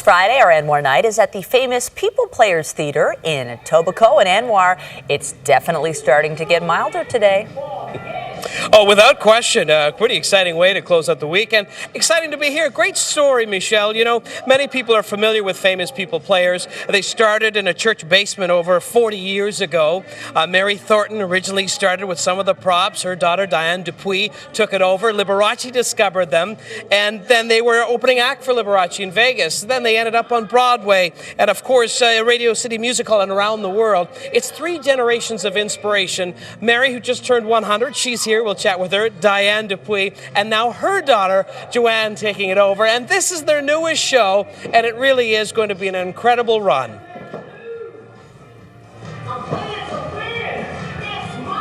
Friday, our Anwar night is at the famous People Players Theater in Etobicoke. And Anwar, it's definitely starting to get milder today. Oh, without question, a pretty exciting way to close out the weekend. Exciting to be here. Great story, Michelle. You know, many people are familiar with Famous People Players. They started in a church basement over 40 years ago. Mary Thornton originally started with some of the props. Her daughter, Diane Dupuis, took it over. Liberace discovered them, and then they were opening act for Liberace in Vegas. Then they ended up on Broadway, and of course, Radio City Music Hall and around the world. It's three generations of inspiration. Mary, who just turned 100, she's here. We'll chat with her. Diane Dupuis, and now her daughter, Joanne, taking it over. And this is their newest show, and it really is going to be an incredible run.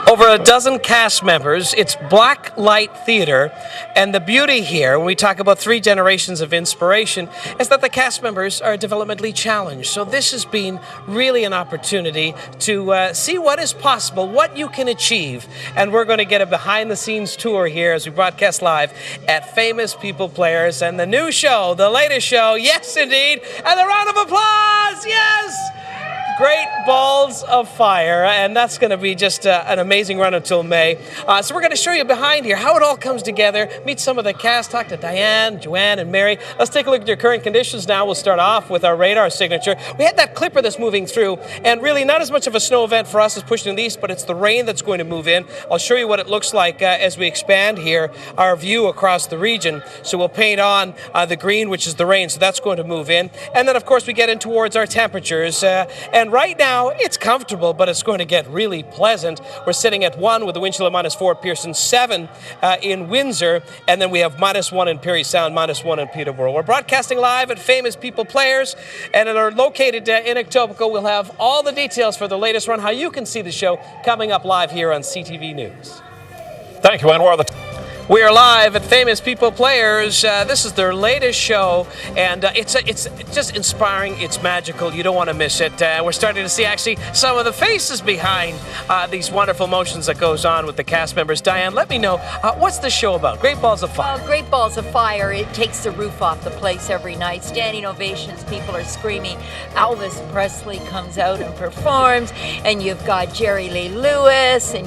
Over a dozen cast members. It's black light theater, and the beauty here, when we talk about three generations of inspiration, is that the cast members are developmentally challenged. So this has been really an opportunity to see what is possible, what you can achieve, and we're going to get a behind-the-scenes tour here as we broadcast live at Famous People Players and the new show, the latest show, yes indeed, and a round of applause, yes! Great Balls of Fire, and that's going to be just an amazing run until May. So we're going to show you behind here how it all comes together, meet some of the cast, talk to Diane, Joanne, and Mary. Let's take a look at your current conditions now. We'll start off with our radar signature. We had that clipper that's moving through, and really not as much of a snow event for us as pushing the east, but it's the rain that's going to move in. I'll show you what it looks like as we expand here, our view across the region. So we'll paint on the green, which is the rain, so that's going to move in. And then, of course, we get in towards our temperatures, and right now, it's comfortable, but it's going to get really pleasant. We're sitting at 1 with the wind chill of -4, Pearson 7 in Windsor, and then we have -1 in Perry Sound, -1 in Peterborough. We're broadcasting live at Famous People Players, and are located in Etobicoke. We'll have all the details for the latest run, how you can see the show coming up live here on CTV News. Thank you, Anwar. We are live at Famous People Players. This is their latest show, and it's just inspiring. It's magical. You don't want to miss it. We're starting to see actually some of the faces behind these wonderful motions that goes on with the cast members. Diane, let me know, what's the show about? Great Balls of Fire. Well, Great Balls of Fire. It takes the roof off the place every night. Standing ovations. People are screaming. Elvis Presley comes out and performs, and you've got Jerry Lee Lewis, and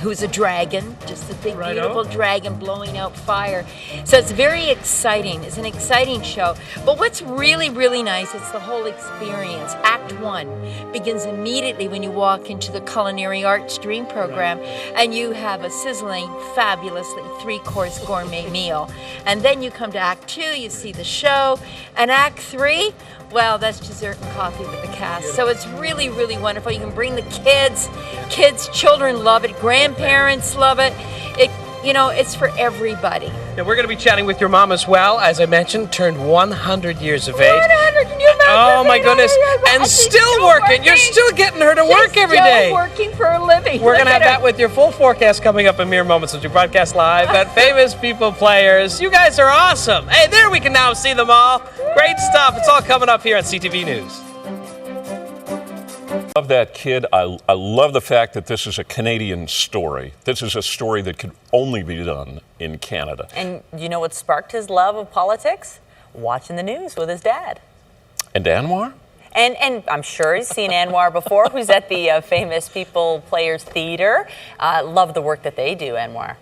who's a dragon, just a big, beautiful dragon blowing out fire. So it's very exciting. It's an exciting show. But what's really, really nice, it's the whole experience. Act 1 begins immediately when you walk into the Culinary Arts Dream program, and you have a sizzling, fabulously 3-course gourmet meal. And then you come to Act 2, you see the show, and Act 3, well, that's dessert and coffee with the cast. So it's really, really wonderful. You can bring the kids. Children love it. Grandparents love it. It's for everybody. Now, we're going to be chatting with your mom as well. As I mentioned, turned 100 years of age. 100, can you imagine? Oh, my goodness. And still working. You're still getting her to work every day. Still working for a living. We're going to have that with your full forecast coming up in mere moments as we broadcast live at Famous People Players. You guys are awesome. Hey, there we can now see them all. Great stuff. It's all coming up here on CTV News. I love that kid. I love the fact that this is a Canadian story. This is a story that could only be done in Canada. And you know what sparked his love of politics? Watching the news with his dad. And Anwar? And I'm sure he's seen Anwar before, who's at the Famous People Players Theater. Love the work that they do, Anwar.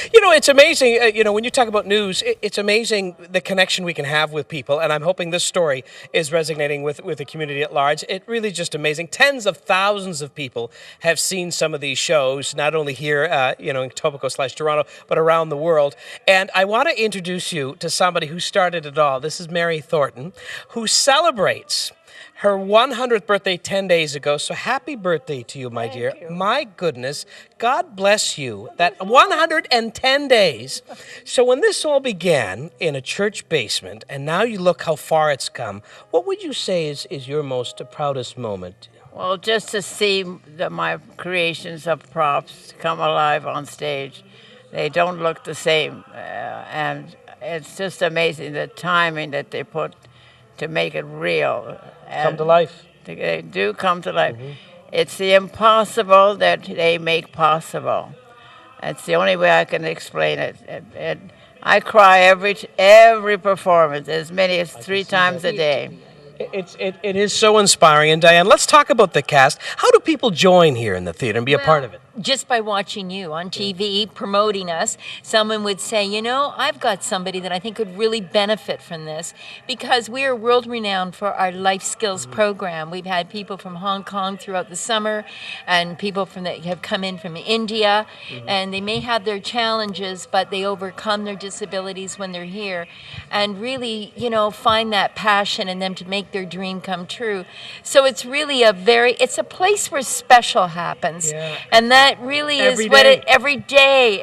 It's amazing, when you talk about news, it's amazing the connection we can have with people, and I'm hoping this story is resonating with the community at large. It really just amazing. Tens of thousands of people have seen some of these shows, not only here, in Etobicoke/Toronto, but around the world. And I want to introduce you to somebody who started it all. This is Mary Thornton, who celebrates her 100th birthday 10 days ago. So happy birthday to you, my dear. You. My goodness, God bless you. That 110 days. So when this all began in a church basement, and now you look how far it's come, what would you say is your most proudest moment? Well, just to see my creations of props come alive on stage. They don't look the same. And it's just amazing the timing that they put to make it real. Come to life. They do come to life. Mm-hmm. It's the impossible that they make possible. That's the only way I can explain it. I cry every performance, as many as 3 times a day. It is so inspiring. And Diane, let's talk about the cast. How do people join here in the theater and be a part of it? Just by watching you on TV promoting us, someone would say, you know, I've got somebody that I think would really benefit from this, because we are world renowned for our life skills program. We've had people from Hong Kong throughout the summer, and people that have come in from India, and they may have their challenges, but they overcome their disabilities when they're here, and really, you know, find that passion in them to make their dream come true. So it's really it's a place where special happens, and that really is every day,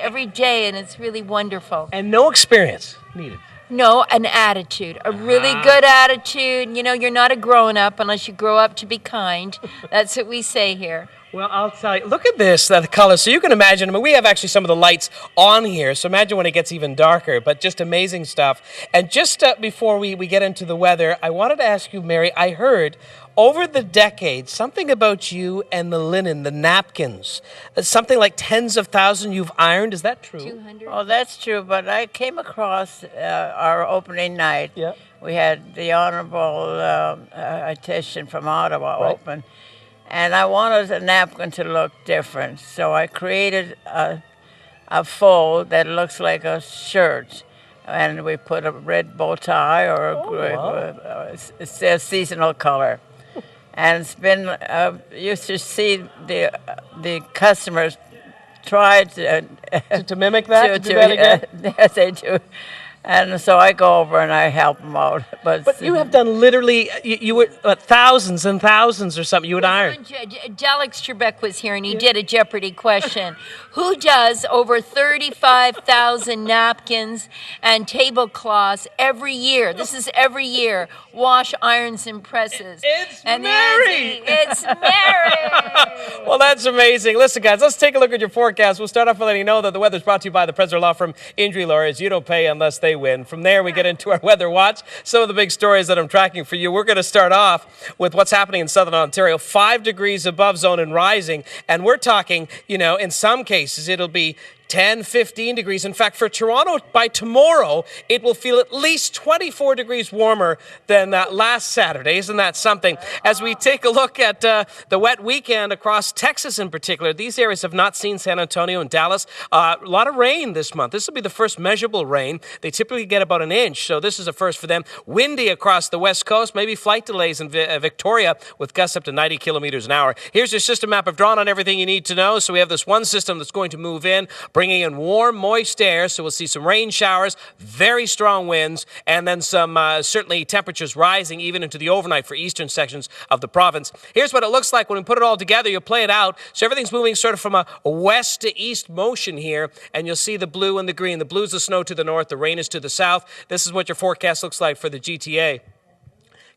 and it's really wonderful. And no experience needed. No, an attitude, a really good attitude. You know, you're not a grown-up unless you grow up to be kind. That's what we say here. Well, I'll tell you, look at this, the color. So you can imagine, I mean, we have actually some of the lights on here, so imagine when it gets even darker, but just amazing stuff. And just before we get into the weather, I wanted to ask you, Mary, I heard over the decades, something about you and the linen, the napkins, something like tens of thousands you've ironed. Is that true? 200. Oh, that's true, but I came across our opening night. Yeah. We had the Honorable Artisan from Ottawa open, and I wanted the napkin to look different, so I created a fold that looks like a shirt. And we put a red bow tie or a seasonal color. And it's been, you should see the customers try to mimic that, to do that again? Yes, they do. And so I go over and I help them out. But you have done literally, you were thousands and thousands or something you would iron. Alex Trebek was here and he did a Jeopardy question. Who does over 35,000 napkins and tablecloths every year? This is every year. Wash, irons, and presses. It's and Mary! It's Mary! Well, that's amazing. Listen, guys, let's take a look at your forecast. We'll start off by letting you know that the weather's brought to you by the Presser Law Firm Injury Lawyers. You don't pay unless they win. From there, we get into our weather watch. Some of the big stories that I'm tracking for you. We're going to start off with what's happening in southern Ontario. 5 degrees above zone and rising. And we're talking, you know, in some cases, it'll be 10, 15 degrees. In fact, for Toronto, by tomorrow, it will feel at least 24 degrees warmer than last Saturday. Isn't that something? As we take a look at the wet weekend across Texas in particular, these areas have not seen San Antonio and Dallas. A lot of rain this month. This will be the first measurable rain. They typically get about an inch, so this is a first for them. Windy across the west coast, maybe flight delays in Victoria with gusts up to 90 kilometers an hour. Here's your system map. I've drawn on everything you need to know. So we have this one system that's going to move in, bringing in warm, moist air, so we'll see some rain showers, very strong winds, and then some certainly temperatures rising even into the overnight for eastern sections of the province. Here's what it looks like when we put it all together. You play it out, so everything's moving sort of from a west to east motion here, and you'll see the blue and the green. The blue's the snow to the north, the rain is to the south. This is what your forecast looks like for the GTA.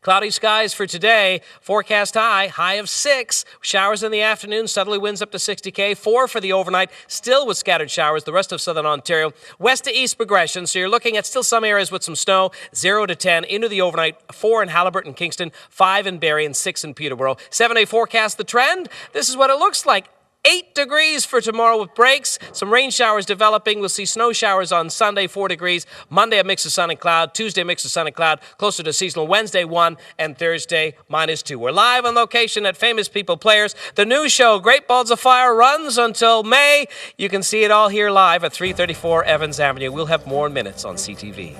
Cloudy skies for today. Forecast high of 6. Showers in the afternoon, southerly winds up to 60 km. 4 for the overnight, still with scattered showers. The rest of southern Ontario, west to east progression. So you're looking at still some areas with some snow. 0 to 10 into the overnight. 4 in Haliburton, Kingston, 5 in Barrie, and 6 in Peterborough. 7-day forecast, the trend. This is what it looks like. 8 degrees for tomorrow with breaks. Some rain showers developing. We'll see snow showers on Sunday, 4 degrees. Monday, a mix of sun and cloud. Tuesday, a mix of sun and cloud. Closer to seasonal. Wednesday, 1. And Thursday, -2. We're live on location at Famous People Players. The new show, Great Balls of Fire, runs until May. You can see it all here live at 334 Evans Avenue. We'll have more in minutes on CTV.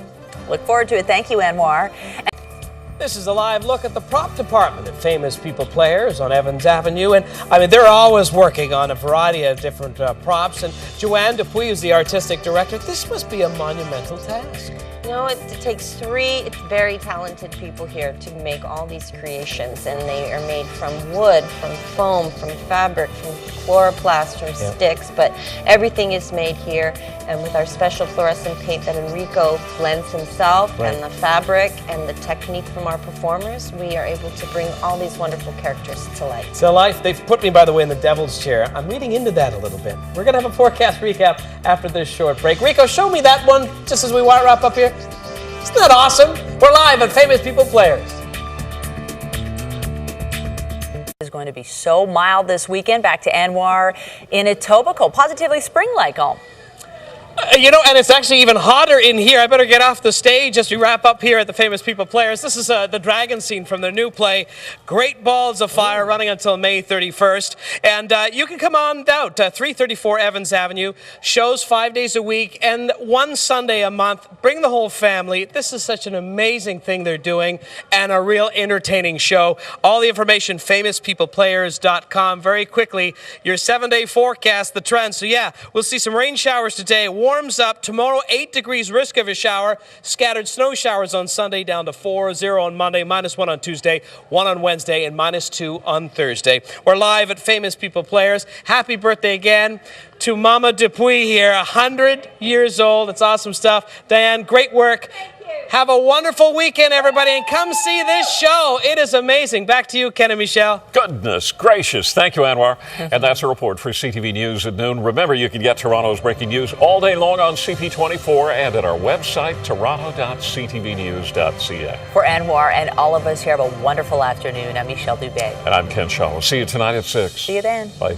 Look forward to it. Thank you, Anwar. This is a live look at the prop department at Famous People Players on Evans Avenue. And I mean, they're always working on a variety of different props. And Joanne Dupuy is the artistic director. This must be a monumental task. You know, it takes 3 very talented people here to make all these creations, and they are made from wood, from foam, from fabric, from chloroplast or sticks, but everything is made here, and with our special fluorescent paint that Enrico blends himself, and the fabric and the technique from our performers, we are able to bring all these wonderful characters to life. To life. They've put me, by the way, in the devil's chair. I'm reading into that a little bit. We're going to have a forecast recap after this short break. Rico, show me that one just as we wrap up here. Isn't that awesome? We're live at Famous People Players. is going to be so mild this weekend. Back to Anwar in Etobicoke. Positively spring-like, all. And it's actually even hotter in here. I better get off the stage as we wrap up here at the Famous People Players. This is the dragon scene from their new play, Great Balls of Fire, running until May 31st. And you can come on out, 334 Evans Avenue. Shows 5 days a week and one Sunday a month. Bring the whole family. This is such an amazing thing they're doing and a real entertaining show. All the information, famouspeopleplayers.com. Very quickly, your 7-day forecast, the trend. So yeah, we'll see some rain showers today. Warms up tomorrow, 8 degrees, risk of a shower. Scattered snow showers on Sunday, down to 4, 0 on Monday, -1 on Tuesday, 1 on Wednesday, and -2 on Thursday. We're live at Famous People Players. Happy birthday again to Mama Dupuis here, 100 years old. It's awesome stuff. Diane, great work. Have a wonderful weekend, everybody, and come see this show. It is amazing. Back to you, Ken and Michelle. Goodness gracious. Thank you, Anwar. And that's a report for CTV News at noon. Remember, you can get Toronto's breaking news all day long on CP24 and at our website, toronto.ctvnews.ca. For Anwar and all of us here, have a wonderful afternoon. I'm Michelle Dubé. And I'm Ken Shaw. We'll see you tonight at 6. See you then. Bye.